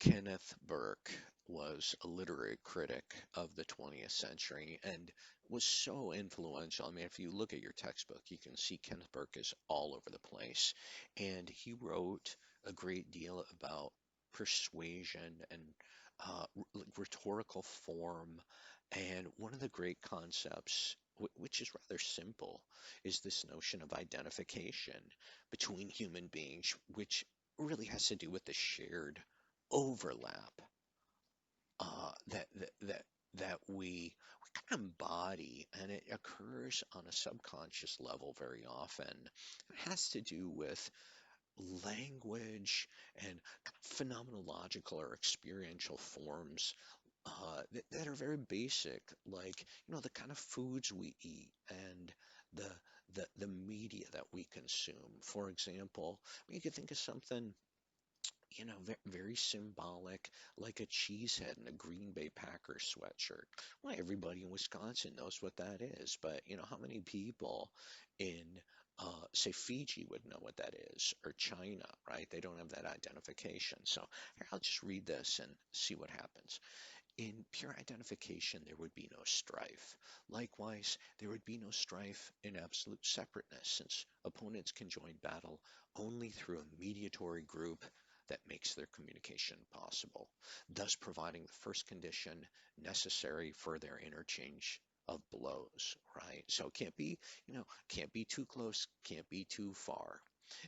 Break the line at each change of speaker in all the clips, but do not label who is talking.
Kenneth Burke was a literary critic of the 20th century and was so influential. I mean, if you look at your textbook, you can see Kenneth Burke is all over the place. And he wrote a great deal about persuasion and rhetorical form. And one of the great concepts, which is rather simple, is this notion of identification between human beings, which really has to do with the shared overlap that we kind of embody, and it occurs on a subconscious level very often. It has to do with language and phenomenological or experiential forms that are very basic, like the kind of foods we eat and the the media that we consume. For example, you could think of something very symbolic, like a cheesehead and a Green Bay Packers sweatshirt. Well, everybody in Wisconsin knows what that is, but how many people in, say, Fiji would know what that is, or China, right? They don't have that identification. So here, I'll just read this and see what happens. In pure identification, there would be no strife. Likewise, there would be no strife in absolute separateness, since opponents can join battle only through a mediatory group that makes their communication possible, thus providing the first condition necessary for their interchange of blows, right? So it can't be too close, can't be too far.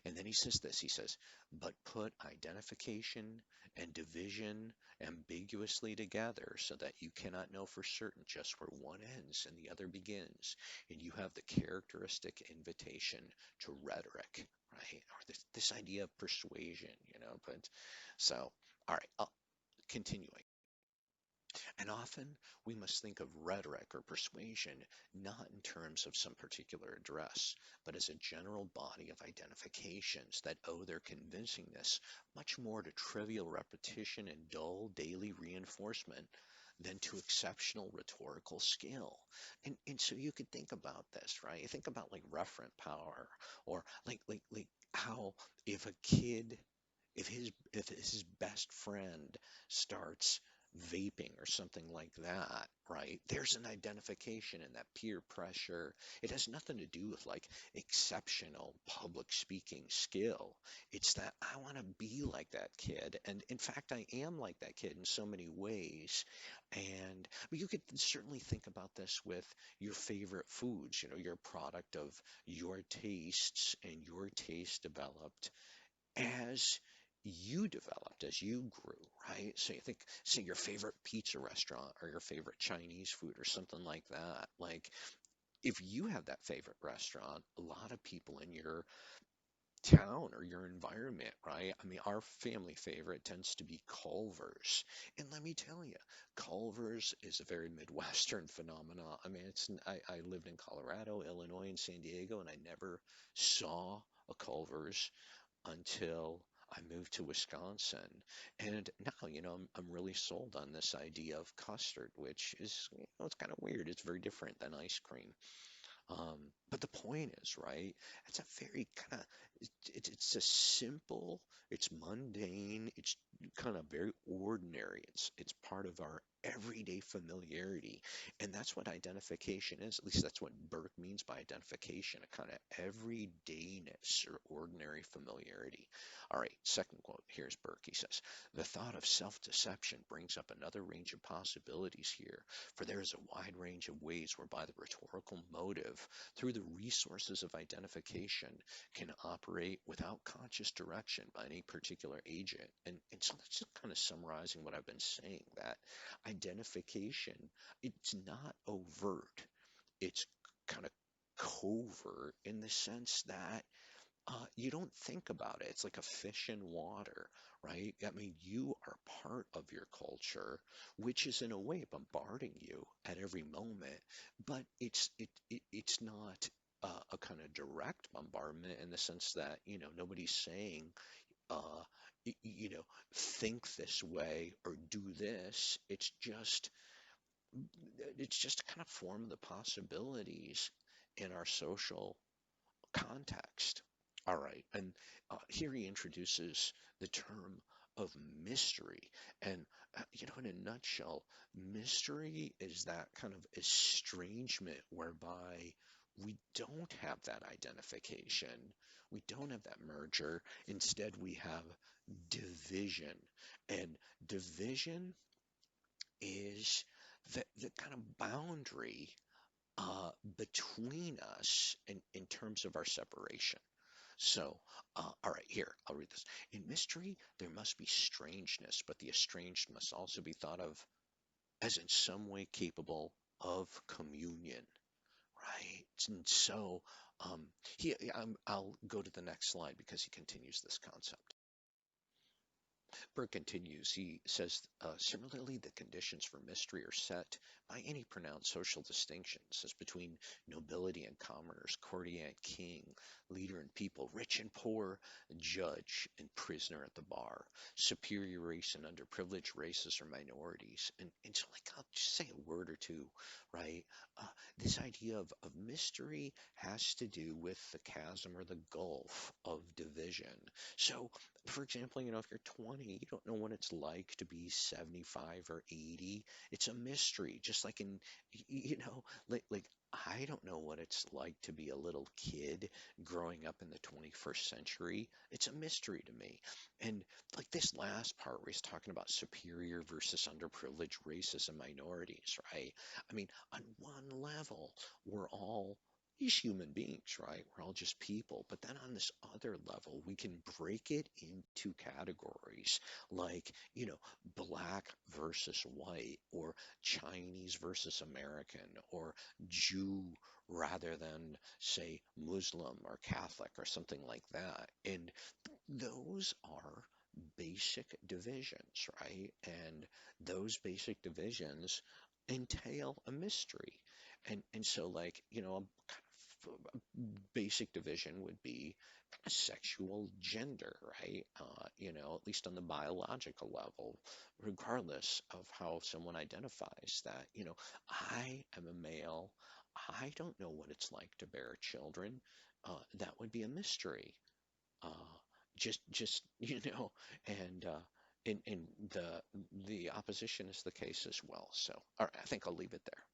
And then he says this, he says, but put identification and division ambiguously together so that you cannot know for certain just where one ends and the other begins. And you have the characteristic invitation to rhetoric, right? Or this idea of persuasion, but so, all right, continuing. And often we must think of rhetoric or persuasion not in terms of some particular address, but as a general body of identifications that owe their convincingness much more to trivial repetition and dull daily reinforcement than to exceptional rhetorical skill. And so you could think about this, right? You think about like referent power, or like how if a kid if his best friend starts vaping or something like that, right? There's an identification in that peer pressure. It has nothing to do with like exceptional public speaking skill. It's that I want to be like that kid. And in fact, I am like that kid in so many ways. And but you could certainly think about this with your favorite foods, your product of your tastes, and your taste developed as you developed, as you grew, right? So you think, say, your favorite pizza restaurant or your favorite Chinese food or something like that. Like, if you have that favorite restaurant, a lot of people in your town or your environment, right? I mean, our family favorite tends to be Culver's. And let me tell you, Culver's is a very Midwestern phenomenon. I mean, I lived in Colorado, Illinois, and San Diego, and I never saw a Culver's until I moved to Wisconsin. And now, I'm really sold on this idea of custard, which is, it's kind of weird. It's very different than ice cream. But the point is, right, it's a very kind of, it's a simple, it's mundane, it's kind of very ordinary. It's part of our everyday familiarity. And that's what identification is. At least that's what Burke means by identification, a kind of everydayness or ordinary familiarity. All right, second quote. Here's Burke. He says, the thought of self-deception brings up another range of possibilities here, for there is a wide range of ways whereby the rhetorical motive, through the resources of identification, can operate without conscious direction by any particular agent. And so that's just kind of summarizing what I've been saying, that identification, it's not overt, it's kind of covert in the sense that you don't think about it. It's like a fish in water, right? I mean, you are part of your culture, which is in a way bombarding you at every moment, but it's not a kind of direct bombardment in the sense that, nobody's saying, uh, think this way or do this. It's just a kind of form of the possibilities in our social context. All right, and here he introduces the term of mystery. And, in a nutshell, mystery is that kind of estrangement whereby we don't have that identification. We don't have that merger. Instead, we have division. And division is the kind of boundary between us in terms of our separation. So, all right, here, I'll read this. In mystery, there must be strangeness, but the estranged must also be thought of as in some way capable of communion, right? And so, I'll go to the next slide because he continues this concept. Burke continues, he says, similarly, the conditions for mystery are set by any pronounced social distinctions, as between nobility and commoners, courtier and king, leader and people, rich and poor, judge and prisoner at the bar, superior race and underprivileged races or minorities. And so, like, I'll just say a word or two, right? Uh, this idea of mystery has to do with the chasm or the gulf of division. So, for example, if you're 20, you don't know what it's like to be 75 or 80. It's a mystery. Just like like I don't know what it's like to be a little kid growing up in the 21st century. It's a mystery to me. And like this last part where he's talking about superior versus underprivileged races and minorities, right? I mean, on one level, we're all these human beings, right? We're all just people. But then on this other level, we can break it into categories like, black versus white, or Chinese versus American, or Jew rather than, say, Muslim or Catholic or something like that. And those are basic divisions, right? And those basic divisions entail a mystery. And so like, a kind of basic division would be kind of sexual gender, right? At least on the biological level, regardless of how someone identifies that, I am a male. I don't know what it's like to bear children. That would be a mystery. Uh, just and in the opposition is the case as well. So, all right, I think I'll leave it there.